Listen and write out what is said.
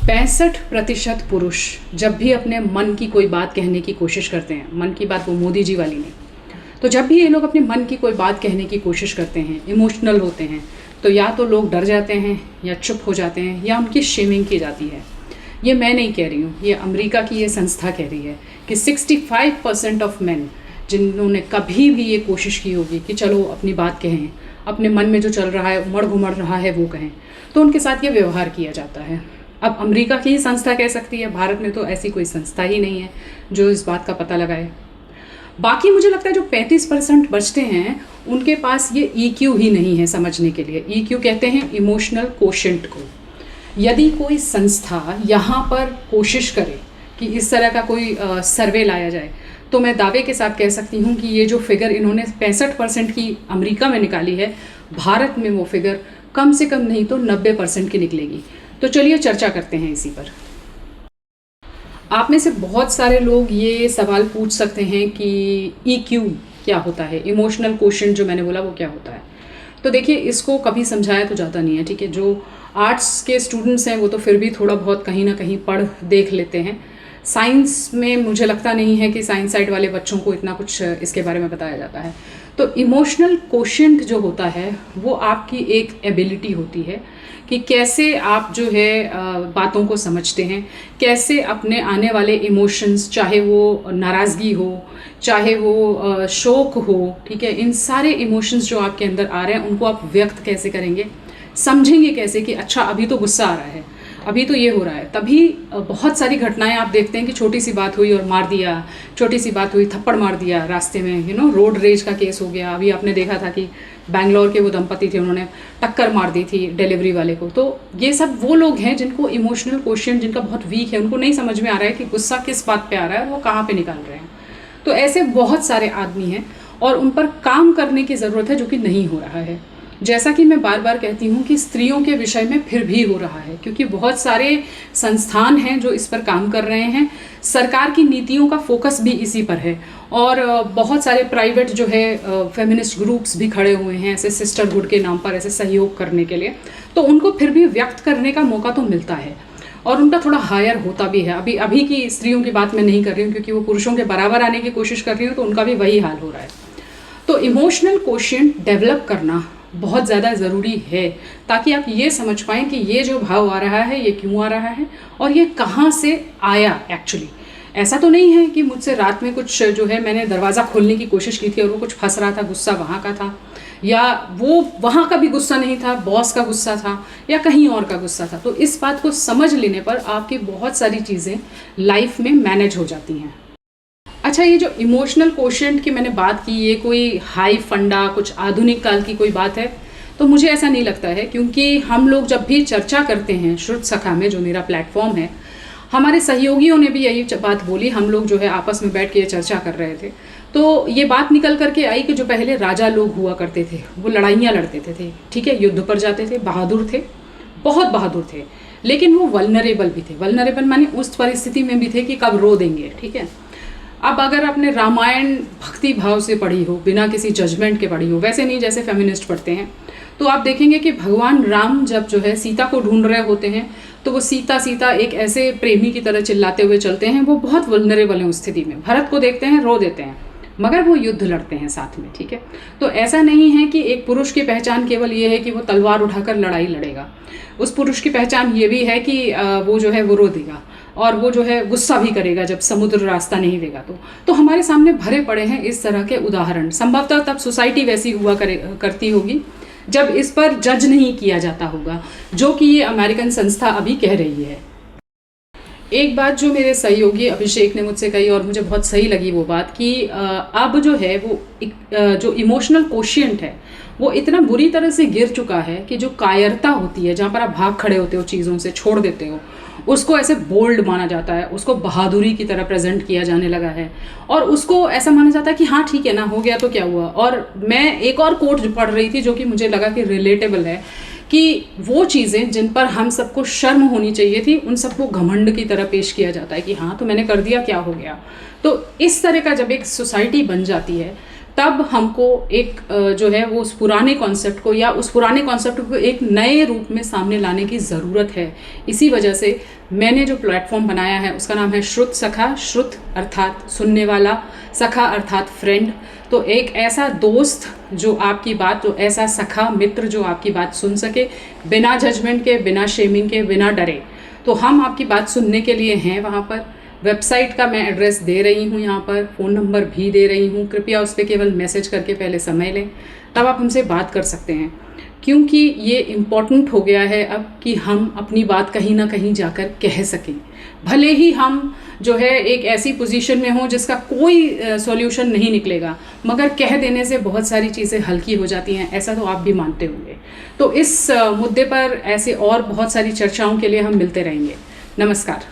65% पुरुष जब भी अपने मन की कोई बात कहने की कोशिश करते हैं, मन की बात वो मोदी जी वाली नहीं, तो जब भी ये लोग अपने मन की कोई बात कहने की कोशिश करते हैं, इमोशनल होते हैं, तो या तो लोग डर जाते हैं या चुप हो जाते हैं या उनकी शेमिंग की जाती है। ये मैं नहीं कह रही हूँ, ये अमेरिका की ये संस्था कह रही है कि 65% ऑफ मेन जिन्होंने कभी भी ये कोशिश की होगी कि चलो अपनी बात कहें, अपने मन में जो चल रहा है, उमड़ घुमड़ रहा है वो कहें, तो उनके साथ ये व्यवहार किया जाता है। अब अमेरिका की ही संस्था कह सकती है, भारत में तो ऐसी कोई संस्था ही नहीं है जो इस बात का पता लगाए। बाकी मुझे लगता है जो 35% बचते हैं उनके पास ये EQ ही नहीं है समझने के लिए। EQ कहते हैं इमोशनल कोशेंट को। यदि कोई संस्था यहाँ पर कोशिश करे कि इस तरह का कोई सर्वे लाया जाए, तो मैं दावे के साथ कह सकती हूँ कि ये जो फिगर इन्होंने 65% की अमेरिका में निकाली है, भारत में वो फिगर कम से कम नहीं तो 90% की निकलेगी। तो चलिए चर्चा करते हैं इसी पर। आप में से बहुत सारे लोग ये सवाल पूछ सकते हैं कि EQ क्या होता है, इमोशनल कोशेंट जो मैंने बोला वो क्या होता है। तो देखिए, इसको कभी समझाया तो जाता नहीं है, ठीक है। जो आर्ट्स के स्टूडेंट्स हैं वो तो फिर भी थोड़ा बहुत कहीं ना कहीं पढ़ देख लेते हैं। साइंस में मुझे लगता नहीं है कि साइंस साइड वाले बच्चों को इतना कुछ इसके बारे में बताया जाता है। तो इमोशनल कोशेंट जो होता है वो आपकी एक एबिलिटी होती है कि कैसे आप जो है बातों को समझते हैं, कैसे अपने आने वाले इमोशंस, चाहे वो नाराज़गी हो, चाहे वो शोक हो, ठीक है, इन सारे इमोशंस जो आपके अंदर आ रहे हैं उनको आप व्यक्त कैसे करेंगे, समझेंगे कैसे कि अच्छा अभी तो गुस्सा आ रहा है, अभी तो ये हो रहा है। तभी बहुत सारी घटनाएं आप देखते हैं कि छोटी सी बात हुई और मार दिया, छोटी सी बात हुई थप्पड़ मार दिया रास्ते में, रोड रेज का केस हो गया। अभी आपने देखा था कि बैंगलोर के वो दंपति थे, उन्होंने टक्कर मार दी थी डिलीवरी वाले को। तो ये सब वो लोग हैं जिनको इमोशनल कोशेंट जिनका बहुत वीक है, उनको नहीं समझ में आ रहा है कि गुस्सा किस बात पे आ रहा है और वो कहाँ पे निकाल रहे हैं। तो ऐसे बहुत सारे आदमी हैं और उन पर काम करने की ज़रूरत है, जो कि नहीं हो रहा है। जैसा कि मैं बार बार कहती हूँ कि स्त्रियों के विषय में फिर भी हो रहा है, क्योंकि बहुत सारे संस्थान हैं जो इस पर काम कर रहे हैं। सरकार की नीतियों का फोकस भी इसी पर है और बहुत सारे प्राइवेट जो है फेमिनिस्ट ग्रुप्स भी खड़े हुए हैं ऐसे सिस्टरहुड के नाम पर, ऐसे सहयोग करने के लिए। तो उनको फिर भी व्यक्त करने का मौका तो मिलता है और उनका थोड़ा हायर होता भी है। अभी की स्त्रियों की बात मैं नहीं कर रही हूँ, क्योंकि वो पुरुषों के बराबर आने की कोशिश कर रही हूँ, तो उनका भी वही हाल हो रहा है। तो इमोशनल कोशेंट डेवलप करना बहुत ज़्यादा ज़रूरी है, ताकि आप ये समझ पाएँ कि ये जो भाव आ रहा है ये क्यों आ रहा है और ये कहाँ से आया एक्चुअली। ऐसा तो नहीं है कि मुझसे रात में कुछ जो है मैंने दरवाज़ा खोलने की कोशिश की थी और वो कुछ फंस रहा था, गुस्सा वहाँ का था, या वो वहाँ का भी गुस्सा नहीं था, बॉस का गुस्सा था या कहीं और का गुस्सा था। तो इस बात को समझ लेने पर आपकी बहुत सारी चीज़ें लाइफ में मैनेज हो जाती हैं। अच्छा, ये जो इमोशनल कोशेंट की मैंने बात की, ये कोई हाई फंडा, कुछ आधुनिक काल की कोई बात है? तो मुझे ऐसा नहीं लगता है, क्योंकि हम लोग जब भी चर्चा करते हैं श्रुत सखा में, जो मेरा प्लेटफॉर्म है, हमारे सहयोगियों ने भी यही बात बोली। हम लोग जो है आपस में बैठ के ये चर्चा कर रहे थे, तो ये बात निकल करके आई कि जो पहले राजा लोग हुआ करते थे वो लड़ाइयाँ लड़ते थे, ठीक है, युद्ध पर जाते थे, बहादुर थे, बहुत बहादुर थे, लेकिन वो वल्नरेबल भी थे। वल्नरेबल माने उस परिस्थिति में भी थे कि कब रो देंगे, ठीक है। अब अगर आपने रामायण भक्ति भाव से पढ़ी हो, बिना किसी जजमेंट के पढ़ी हो, वैसे नहीं जैसे फेमिनिस्ट पढ़ते हैं, तो आप देखेंगे कि भगवान राम जब जो है सीता को ढूंढ रहे होते हैं, तो वो सीता सीता एक ऐसे प्रेमी की तरह चिल्लाते हुए चलते हैं। वो बहुत वल्नरेबल हैं उस स्थिति में। भरत को देखते हैं, रो देते हैं, मगर वो युद्ध लड़ते हैं साथ में, ठीक है। तो ऐसा नहीं है कि एक पुरुष की पहचान केवल ये है कि वो तलवार उठाकर लड़ाई लड़ेगा। उस पुरुष की पहचान ये भी है कि वो जो है वो रो देगा और वो जो है गुस्सा भी करेगा जब समुद्र रास्ता नहीं देगा। तो हमारे सामने भरे पड़े हैं इस तरह के उदाहरण। संभवतः तब सोसाइटी वैसी हुआ करती होगी जब इस पर जज नहीं किया जाता होगा, जो कि ये अमेरिकन संस्था अभी कह रही है। एक बात जो मेरे सहयोगी अभिषेक ने मुझसे कही और मुझे बहुत सही लगी वो बात, कि अब जो है वो जो इमोशनल कोशिएंट है वो इतना बुरी तरह से गिर चुका है कि जो कायरता होती है, जहाँ पर आप भाग खड़े होते हो, चीज़ों से छोड़ देते हो, उसको ऐसे बोल्ड माना जाता है, उसको बहादुरी की तरह प्रेजेंट किया जाने लगा है और उसको ऐसा माना जाता है कि हाँ ठीक है ना, हो गया तो क्या हुआ। और मैं एक और कोट पढ़ रही थी जो कि मुझे लगा कि रिलेटेबल है, कि वो चीज़ें जिन पर हम सबको शर्म होनी चाहिए थी, उन सबको घमंड की तरह पेश किया जाता है कि हाँ तो मैंने कर दिया, क्या हो गया। तो इस तरह का जब एक सोसाइटी बन जाती है, तब हमको एक जो है वो उस पुराने कॉन्सेप्ट को या उस पुराने कॉन्सेप्ट को एक नए रूप में सामने लाने की ज़रूरत है। इसी वजह से मैंने जो प्लेटफॉर्म बनाया है उसका नाम है श्रुत सखा। श्रुत अर्थात सुनने वाला, सखा अर्थात फ्रेंड। तो एक ऐसा दोस्त जो आपकी बात, जो ऐसा सखा मित्र जो आपकी बात सुन सके बिना जजमेंट के, बिना शेमिंग के, बिना डरे। तो हम आपकी बात सुनने के लिए हैं वहाँ पर। वेबसाइट का मैं एड्रेस दे रही हूँ यहाँ पर, फ़ोन नंबर भी दे रही हूँ। कृपया उस पर केवल मैसेज करके पहले समय लें, तब आप हमसे बात कर सकते हैं। क्योंकि ये इम्पॉर्टेंट हो गया है अब कि हम अपनी बात कहीं ना कहीं जाकर कह सकें। भले ही हम जो है एक ऐसी पोजीशन में हो जिसका कोई सॉल्यूशन नहीं निकलेगा, मगर कह देने से बहुत सारी चीज़ें हल्की हो जाती हैं। ऐसा तो आप भी मानते होंगे। तो इस मुद्दे पर ऐसे और बहुत सारी चर्चाओं के लिए हम मिलते रहेंगे। नमस्कार।